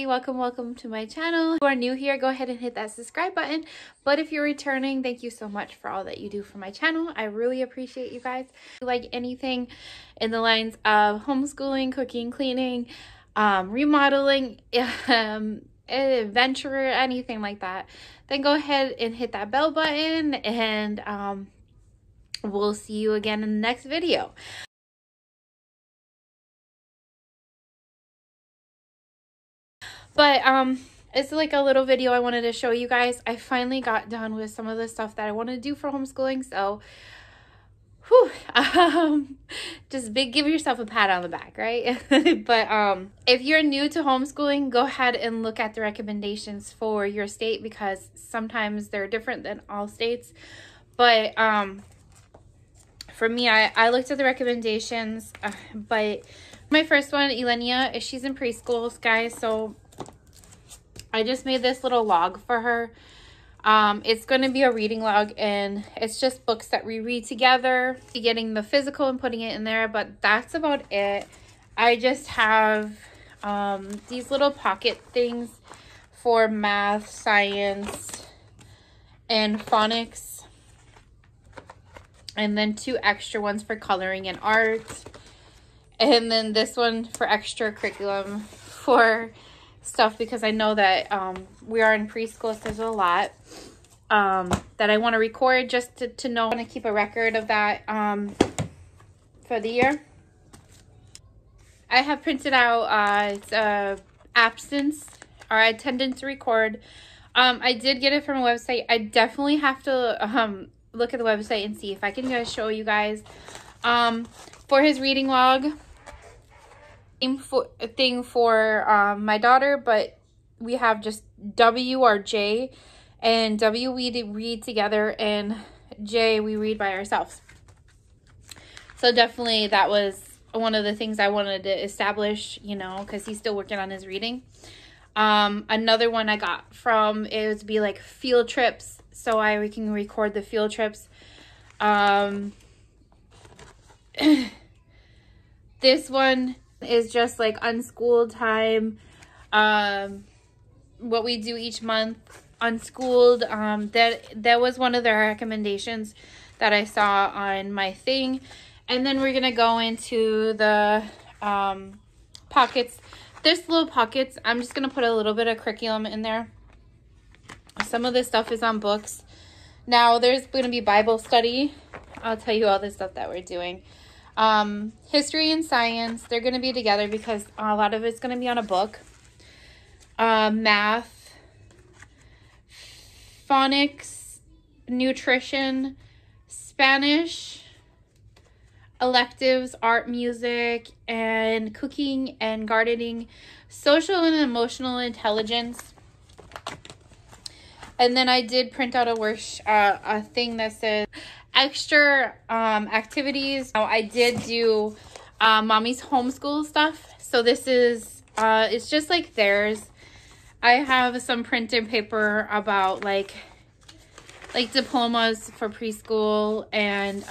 Welcome to my channel. If you are new here, go ahead and hit that subscribe button. But if you're returning, thank you so much for all that you do for my channel. I really appreciate you guys. If you like anything in the lines of homeschooling, cooking, cleaning, remodeling, adventure, anything like that, then go ahead and hit that bell button, and we'll see you again in the next video. But it's like a little video I wanted to show you guys. I finally got done with some of the stuff that I wanted to do for homeschooling, so just give yourself a pat on the back, right? But if you're new to homeschooling, go ahead and look at the recommendations for your state, because sometimes they're different than all states. But for me, I looked at the recommendations, but my first one, Elenia, she's in preschool, guys, so I just made this little log for her. It's going to be a reading log, and it's just books that we read together, getting the physical and putting it in there, but that's about it. I just have these little pocket things for math, science, and phonics, and then 2 extra ones for coloring and art, and then this one for extra curriculum for stuff, because I know that we are in preschool, so there's a lot that I want to record just to know. I want to keep a record of that for the year. I have printed out absence or attendance record. I did get it from a website. I definitely have to look at the website and see if I can show you guys. For his reading log, thing for my daughter, but we have just W or J, and W we read together, and J we read by ourselves. So definitely that was one of the things I wanted to establish, you know, because he's still working on his reading. Another one I got from, it would be like field trips, so we can record the field trips. This one is just like unschooled time, what we do each month unschooled. That was one of the recommendations that I saw on my thing. And then we're gonna go into the pockets. This little pockets, I'm just gonna put a little bit of curriculum in there. Some of this stuff is on books. Now there's gonna be Bible study. I'll tell you all the stuff that we're doing. History and science, they're going to be together because a lot of it's going to be on a book. Math, phonics, nutrition, Spanish, electives, art, music, and cooking and gardening, social and emotional intelligence. And then I did print out a thing that says extra activities. Now, I did do mommy's homeschool stuff. So this is it's just like theirs. I have some printed paper about like diplomas for preschool, and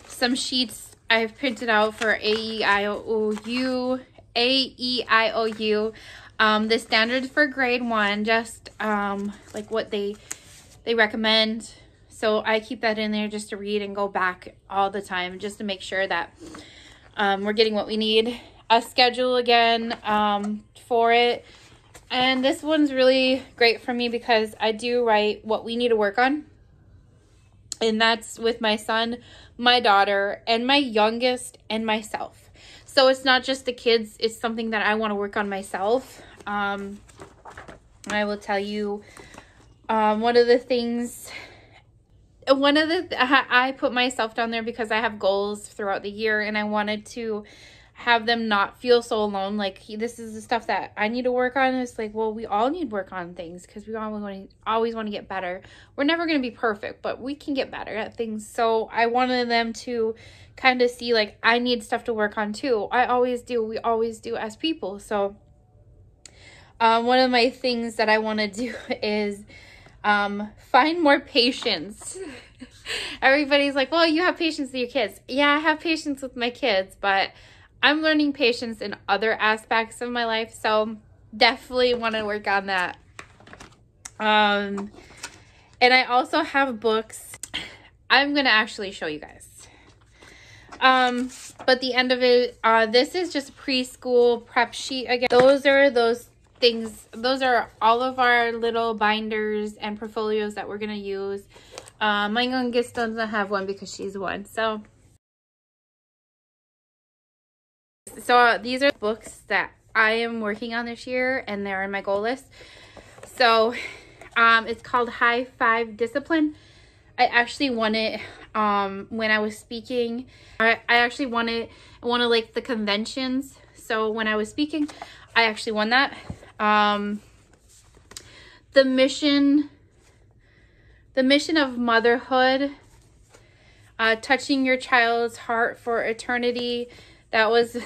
some sheets I've printed out for AEIOU. The standards for grade 1, just like what they recommend. So I keep that in there just to read and go back all the time, just to make sure that we're getting what we need. A schedule again for it. And this one's really great for me because I do write what we need to work on. And that's with my son, my daughter, and my youngest, and myself. So it's not just the kids, it's something that I want to work on myself. I will tell you, I put myself down there because I have goals throughout the year, and I wanted to have them not feel so alone. Like, this is the stuff that I need to work on. It's like, well, we all need work on things because we always want to get better. We're never going to be perfect, but we can get better at things. So I wanted them to kind of see, like, I need stuff to work on too. I always do. We always do as people. So one of my things that I want to do is find more patience. Everybody's like, well, you have patience with your kids. Yeah, I have patience with my kids, but I'm learning patience in other aspects of my life, so definitely want to work on that. And I also have books. I'm going to actually show you guys. But the end of it, this is just preschool prep sheet again. Those are those things. Those are all of our little binders and portfolios that we're going to use. My youngest doesn't have one because she's one. So these are books that I am working on this year, and they're in my goal list. So it's called High Five Discipline. I actually won it when I was speaking. I actually won it at one of like the conventions. So when I was speaking, I actually won that. The mission of motherhood, touching your child's heart for eternity. That was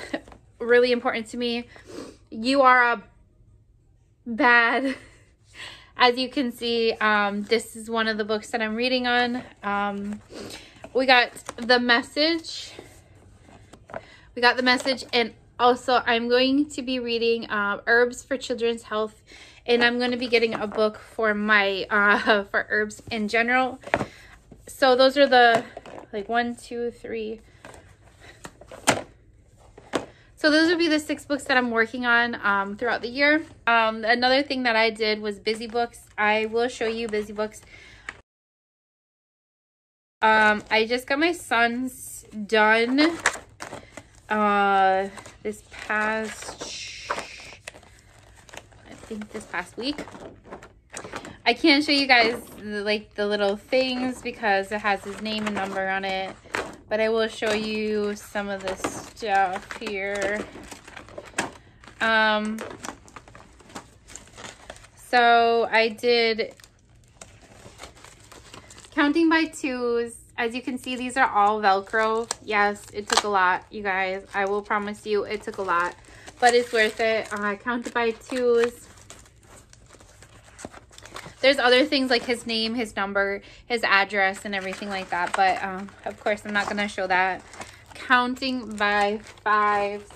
really important to me. You are a bad... As you can see, this is one of the books that I'm reading on. We got The Message. And also I'm going to be reading Herbs for Children's Health. And I'm going to be getting a book for my, for herbs in general. So those are the, like 1, 2, 3. So those would be the 6 books that I'm working on throughout the year. Another thing that I did was busy books. I will show you busy books. I just got my son's done this past week. I can't show you guys like the little things because it has his name and number on it. But I will show you some of the stuff here. So I did counting by twos. As you can see, these are all Velcro. Yes, it took a lot, you guys. I will promise you it took a lot, but it's worth it. Counted by twos. There's other things like his name, his number, his address, and everything like that. But, of course, I'm not going to show that. Counting by fives.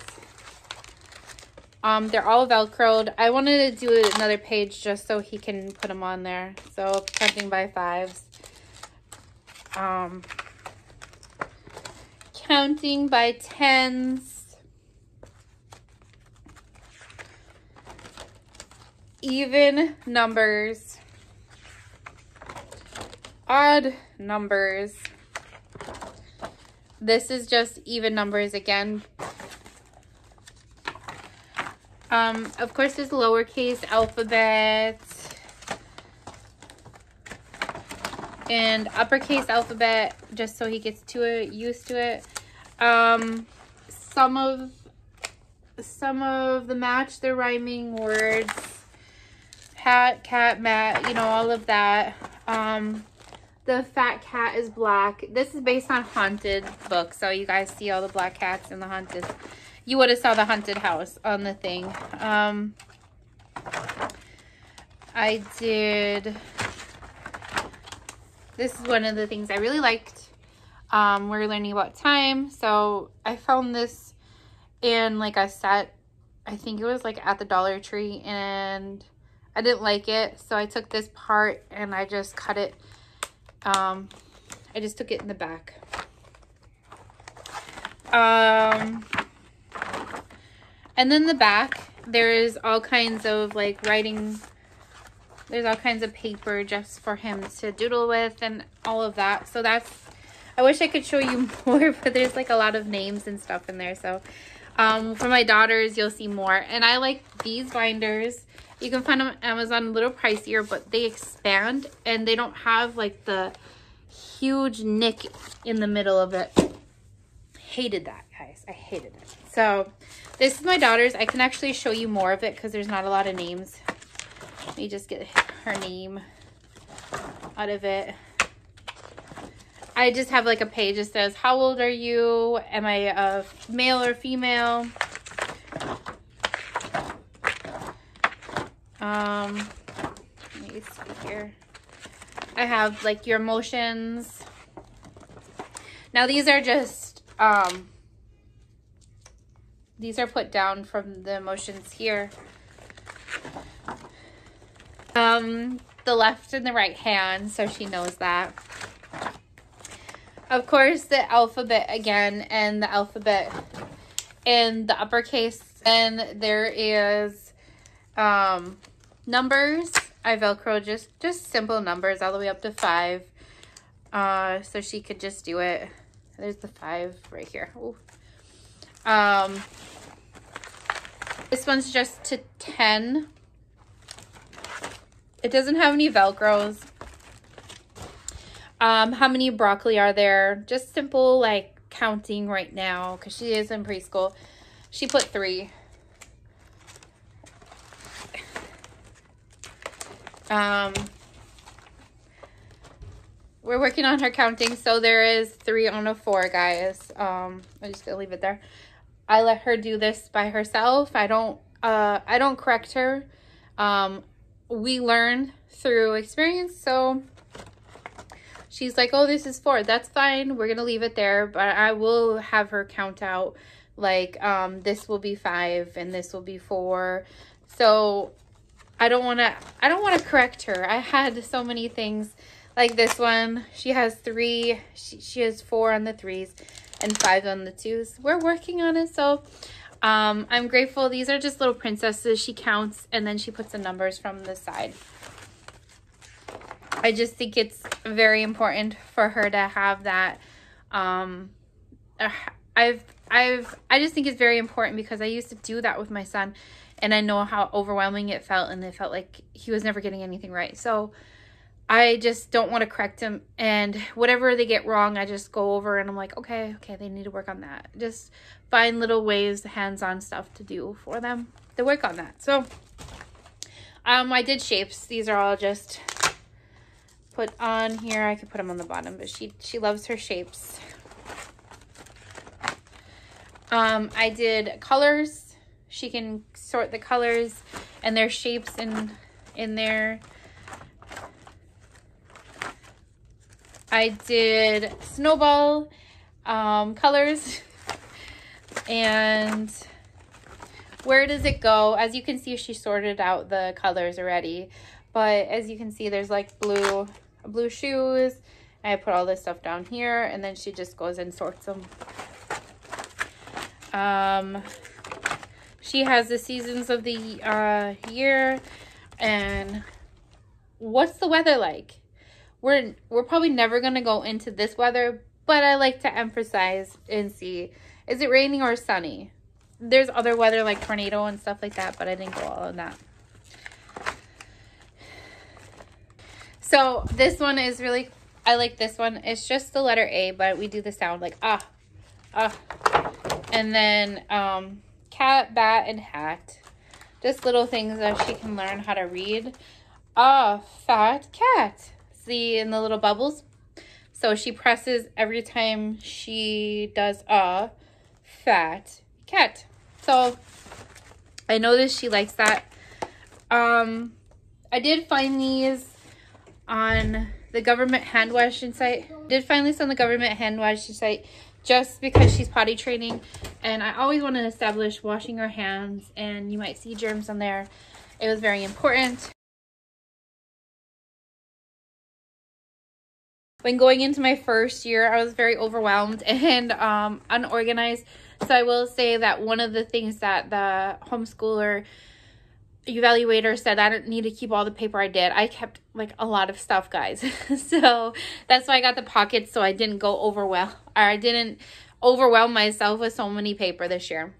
They're all Velcroed. I wanted to do another page just so he can put them on there. So, counting by fives. Counting by tens. Even numbers. Odd numbers. This is just even numbers again. Of course, there's lowercase alphabet and uppercase alphabet, just so he gets used to it. Some of the match the rhyming words. Hat, cat, mat, you know, all of that. The fat cat is black. This is based on haunted books, so you guys see all the black cats and the haunted. You would have saw the haunted house on the thing. I did. This is one of the things I really liked. We're learning about time, so I found this in like a set. I think it was like at the Dollar Tree, and I didn't like it, so I took this part and I just cut it. I just took it in the back. And then the back, there is all kinds of like writing. There's all kinds of paper just for him to doodle with and all of that. So that's, I wish I could show you more, but there's like a lot of names and stuff in there. So for my daughters, you'll see more. And I like these binders. You can find them on Amazon, a little pricier, but they expand and they don't have like the huge nick in the middle of it. Hated that, guys. I hated it. So this is my daughter's. I can actually show you more of it because there's not a lot of names. Let me just get her name out of it. I just have like a page that says, how old are you? Am I a male or female? Let me see here. I have like your emotions. Now these are just These are put down from the motions here. The left and the right hand, so she knows that. Of course, the alphabet again, and the alphabet in the uppercase. And there is numbers. I Velcro just simple numbers all the way up to 5. So she could just do it. There's the 5 right here. Ooh. This one's just to 10. It doesn't have any Velcros. How many broccoli are there? Just simple, like, counting right now, because she is in preschool. She put 3. We're working on her counting, so there is 3 on a 4, guys. I'm just gonna leave it there. I let her do this by herself. I don't correct her. We learn through experience, so she's like, oh, this is 4. That's fine. We're gonna leave it there, but I will have her count out, like, this will be 5 and this will be 4. So I don't want to correct her. I had so many things like this one. She has 3. She has 4 on the 3s and 5 on the 2s. We're working on it. So I'm grateful. These are just little princesses. She counts and then she puts the numbers from the side. I just think it's very important for her to have that. I just think it's very important because I used to do that with my son, and I know how overwhelming it felt, and it felt like he was never getting anything right. So I just don't want to correct him, and whatever they get wrong, I just go over and I'm like, okay, they need to work on that. Just find little ways, hands-on stuff to do for them to work on that. So I did shapes. These are all just put on here. I could put them on the bottom, but she loves her shapes. I did colors. She can sort the colors, and there's shapes in there. I did snowball colors. And where does it go? As you can see, she sorted out the colors already. But as you can see, there's like blue shoes. I put all this stuff down here, and then she just goes and sorts them. She has the seasons of the year, and what's the weather like? We're probably never gonna go into this weather, but I like to emphasize and see, is it raining or sunny? There's other weather like tornado and stuff like that, but I didn't go all in that. So this one is really, I like this one. It's just the letter A, but we do the sound like ah. And then cat, bat, and hat. Just little things that she can learn how to read. Ah, fat cat. See in the little bubbles? So she presses every time she does a fat cat. So I noticed she likes that. I did find these on the government hand washing site. Did find this on the government hand washing site just because she's potty training, and I always want to establish washing her hands, and you might see germs on there. It was very important. When going into my first year, I was very overwhelmed and unorganized. So I will say that one of the things that the homeschooler evaluator said, I didn't need to keep all the paper I did. I kept like a lot of stuff, guys. So that's why I got the pockets, so I didn't go I didn't overwhelm myself with so many paper this year.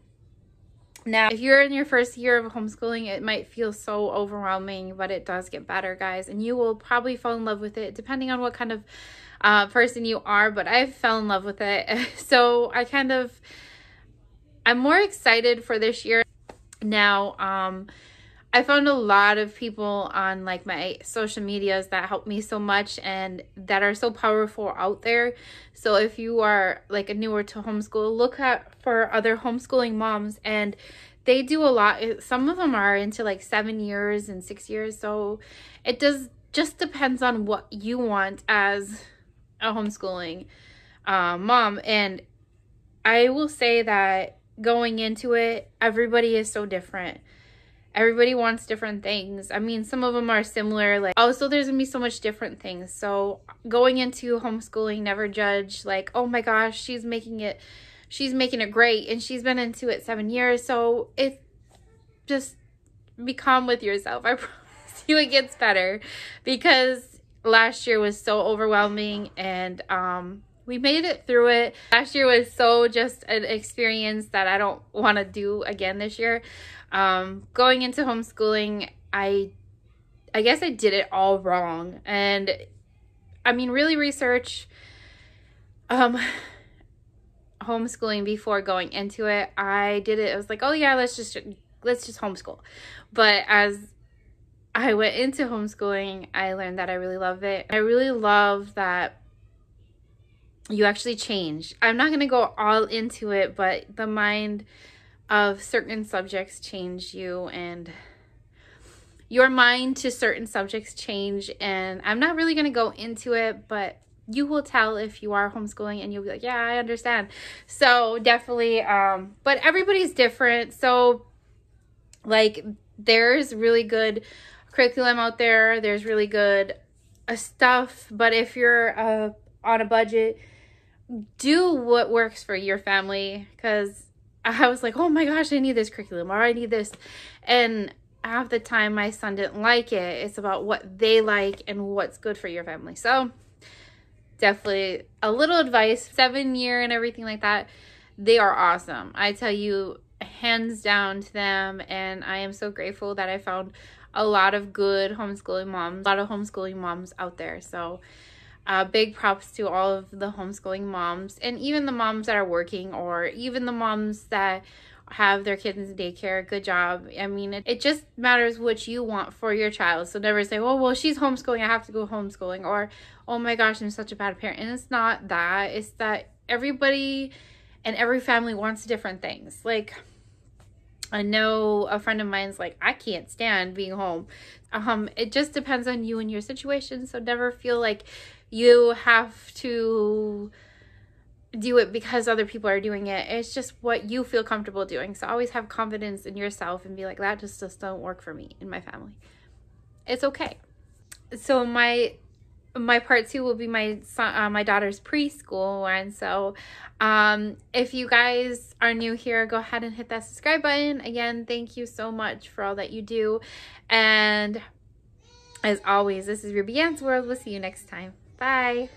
Now, if you're in your first year of homeschooling, it might feel so overwhelming, but it does get better, guys. And you will probably fall in love with it, depending on what kind of person you are. But I fell in love with it. So I'm more excited for this year. Now, I found a lot of people on like my social medias that help me so much and that are so powerful out there. So if you are like a newer to homeschool, look for other homeschooling moms, and they do a lot. Some of them are into like 7 years and 6 years. So it just depends on what you want as a homeschooling mom. And I will say that going into it, everybody is so different. Everybody wants different things. I mean, some of them are similar. Like, also, there's gonna be so much different things. So going into homeschooling, never judge. Like, oh my gosh, she's making it great, and she's been into it 7 years. So it just be calm with yourself. I promise you, it gets better, because last year was so overwhelming, and we made it through it. Last year was so just an experience that I don't want to do again this year. Going into homeschooling, I guess I did it all wrong. And I mean, really research homeschooling before going into it. I did it. I was like, oh yeah, let's just homeschool. But as I went into homeschooling, I learned that I really love it. I really love that you actually change. I'm not going to go all into it, but the mind of certain subjects change you, and your mind to certain subjects change. And I'm not really going to go into it, but you will tell if you are homeschooling, and you'll be like, yeah, I understand. So definitely, but everybody's different. So like, there's really good curriculum out there. There's really good stuff. But if you're on a budget, do what works for your family. Because I was like, oh my gosh, I need this curriculum, or I need this. And half the time my son didn't like it. It's about what they like and what's good for your family. So definitely a little advice, 7-year and everything like that. They are awesome. I tell you, hands down to them. And I am so grateful that I found a lot of good homeschooling moms, out there. So big props to all of the homeschooling moms, and even the moms that are working, or even the moms that have their kids in daycare. Good job. I mean, it just matters what you want for your child. So never say, oh, well, she's homeschooling, I have to go homeschooling, or oh my gosh, I'm such a bad parent. And it's not that. It's that everybody and every family wants different things. Like, I know a friend of mine's like, I can't stand being home. It just depends on you and your situation. So never feel like you have to do it because other people are doing it. It's just what you feel comfortable doing. So always have confidence in yourself and be like, that just don't work for me and my family. It's okay. So my part 2 will be my daughter's preschool one. So if you guys are new here, go ahead and hit that subscribe button. Again, thank you so much for all that you do. And as always, this is Ruby Ann's World. We'll see you next time. Bye.